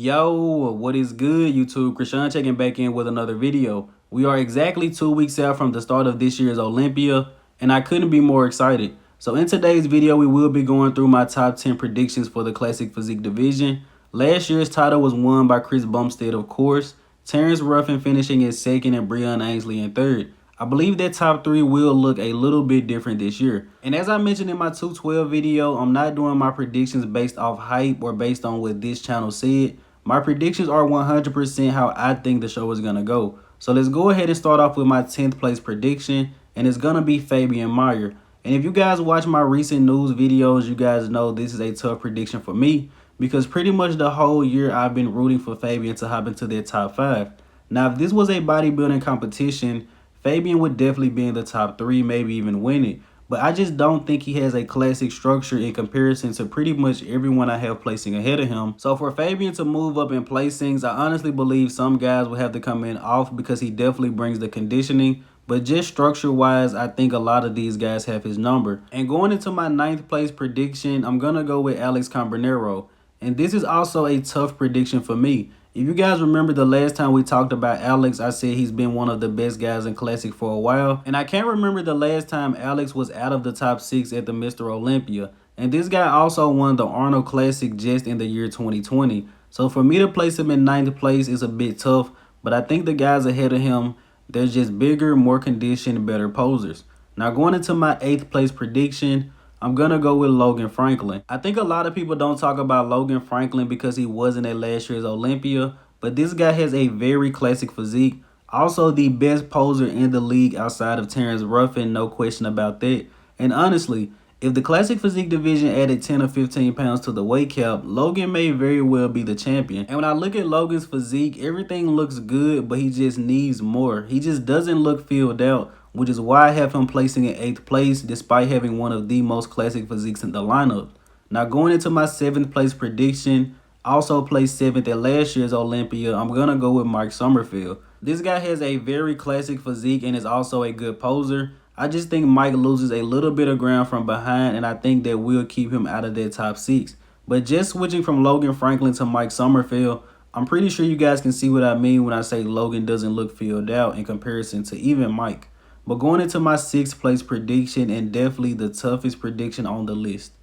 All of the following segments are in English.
Yo, what is good, YouTube? Krishan checking back in with another video. We are exactly 2 weeks out from the start of this year's Olympia, and I couldn't be more excited. So in today's video, we will be going through my top 10 predictions for the Classic Physique division. Last year's title was won by Chris Bumstead, of course. Terence Ruffin finishing in second and Ainsley in third. I believe that top three will look a little bit different this year. And as I mentioned in my 212 video, I'm not doing my predictions based off hype or based on what this channel said. My predictions are 100% how I think the show is going to go. So let's go ahead and start off with my 10th place prediction, and it's going to be Fabian Meyer. And if you guys watch my recent news videos, you guys know this is a tough prediction for me because pretty much the whole year I've been rooting for Fabian to hop into their top 5. Now, if this was a bodybuilding competition, Fabian would definitely be in the top 3, maybe even win it. But I just don't think he has a classic structure in comparison to pretty much everyone I have placing ahead of him. So for Fabian to move up in placings, I honestly believe some guys will have to come in off because he definitely brings the conditioning. But just structure-wise, I think a lot of these guys have his number. And going into my 9th place prediction, I'm going to go with Cabronero. And this is also a tough prediction for me. If you guys remember the last time we talked about Alex, I said he's been one of the best guys in Classic for a while. And I can't remember the last time Alex was out of the top 6 at the Mr. Olympia. And this guy also won the Arnold Classic just in the year 2020. So for me to place him in 9th place is a bit tough. But I think the guys ahead of him, they're just bigger, more conditioned, better posers. Now going into my 8th place prediction, I'm going to go with Logan Franklin. I think a lot of people don't talk about Logan Franklin because he wasn't at last year's Olympia, but this guy has a very classic physique. Also the best poser in the league outside of Terence Ruffin, no question about that. And honestly, if the classic physique division added 10 or 15 pounds to the weight cap, Logan may very well be the champion. And when I look at Logan's physique, everything looks good, but he just needs more. He just doesn't look filled out, which is why I have him placing in 8th place despite having one of the most classic physiques in the lineup. Now going into my 7th place prediction, also placed 7th at last year's Olympia, I'm going to go with Summerfield. This guy has a very classic physique and is also a good poser. I just think Mike loses a little bit of ground from behind, and I think that will keep him out of that top 6. But just switching from Logan Franklin to Summerfield, I'm pretty sure you guys can see what I mean when I say Logan doesn't look filled out in comparison to even Mike. But going into my 6th place prediction, and definitely the toughest prediction on the list.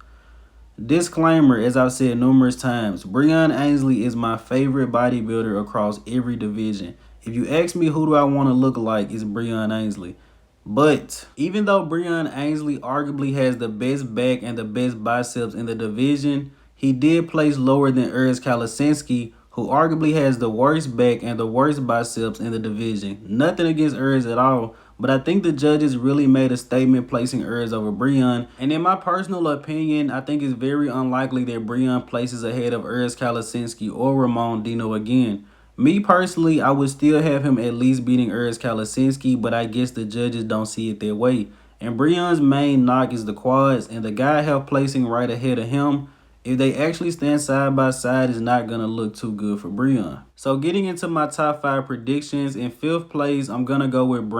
Disclaimer, as I've said numerous times, Ainsley is my favorite bodybuilder across every division. If you ask me who do I want to look like, it's Ainsley. But even though Ainsley arguably has the best back and the best biceps in the division, he did place lower than Urs Kalasinski, who arguably has the worst back and the worst biceps in the division. Nothing against Urs at all, but I think the judges really made a statement placing Urs over Breon. And in my personal opinion, I think it's very unlikely that Breon places ahead of Urs Kalasinski or Ramon Dino again. Me personally, I would still have him at least beating Urs Kalasinski, but I guess the judges don't see it that way. And Breon's main knock is the quads, and the guy I have placing right ahead of him, if they actually stand side by side, is not going to look too good for Breon. So getting into my top 5 predictions, in 5th place, I'm going to go with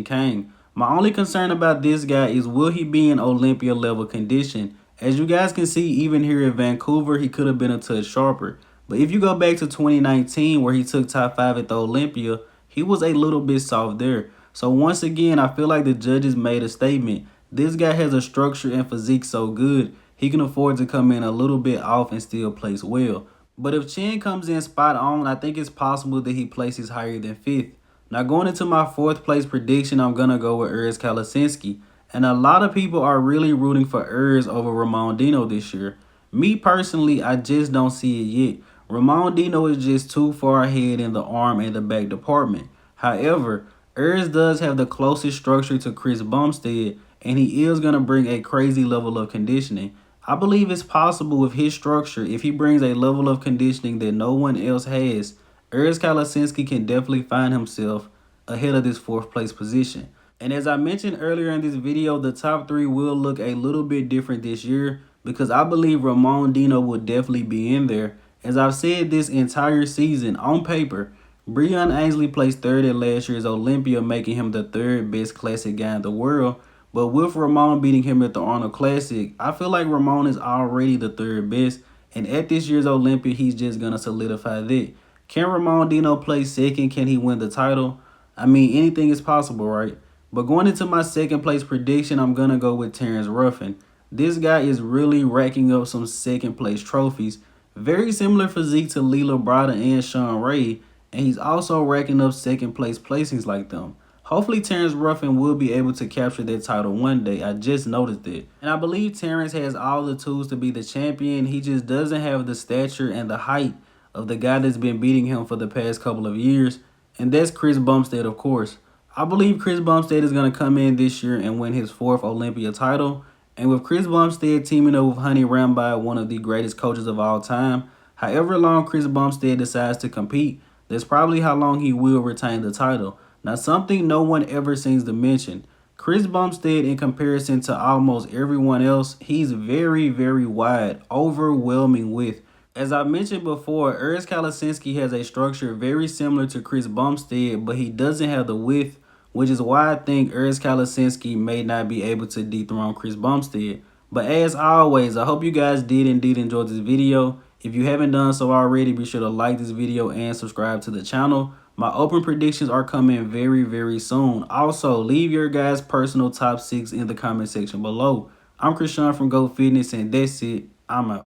Kang. My only concern about this guy is will he be in Olympia level condition? As you guys can see, even here in Vancouver, he could have been a touch sharper. But if you go back to 2019 where he took top 5 at the Olympia, he was a little bit soft there. So once again, I feel like the judges made a statement. This guy has a structure and physique so good, he can afford to come in a little bit off and still place well. But if Chen comes in spot on, I think it's possible that he places higher than 5th. Now going into my 4th place prediction, I'm going to go with Urs Kalasinski. And a lot of people are really rooting for Urs over Ramon Dino this year. Me personally, I just don't see it yet. Ramon Dino is just too far ahead in the arm and the back department. However, Urs does have the closest structure to Chris Bumstead, and he is going to bring a crazy level of conditioning. I believe it's possible with his structure, if he brings a level of conditioning that no one else has, Urs Kalasinski can definitely find himself ahead of this 4th place position. And as I mentioned earlier in this video, the top 3 will look a little bit different this year because I believe Ramon Dino will definitely be in there. As I've said this entire season, on paper, Ainsley placed 3rd at last year's Olympia, making him the 3rd best classic guy in the world. But with Ramon beating him at the Arnold Classic, I feel like Ramon is already the 3rd best. And at this year's Olympia, he's just going to solidify that. Can Ramon Dino play second? Can he win the title? I mean, anything is possible, right? But going into my second place prediction, I'm going to go with Terence Ruffin. This guy is really racking up some second place trophies. Very similar physique to Lee Labrada and Sean Ray. And he's also racking up second place placings like them. Hopefully Terence Ruffin will be able to capture that title one day. I just noticed it. And I believe Terence has all the tools to be the champion. He just doesn't have the stature and the height of the guy that's been beating him for the past couple of years. And that's Chris Bumstead, of course. I believe Chris Bumstead is going to come in this year and win his 4th Olympia title. And with Chris Bumstead teaming up with Honey Rambai, one of the greatest coaches of all time, however long Chris Bumstead decides to compete, that's probably how long he will retain the title. Now, something no one ever seems to mention. Chris Bumstead, in comparison to almost everyone else, he's very, very wide, overwhelming width. As I mentioned before, Urs Kalasinski has a structure very similar to Chris Bumstead, but he doesn't have the width, which is why I think Urs Kalasinski may not be able to dethrone Chris Bumstead. But as always, I hope you guys did indeed enjoy this video. If you haven't done so already, be sure to like this video and subscribe to the channel. My open predictions are coming very, very soon. Also, leave your guys' personal top 6 in the comment section below. I'm Krishan from Go Fitness, and that's it. I'm out.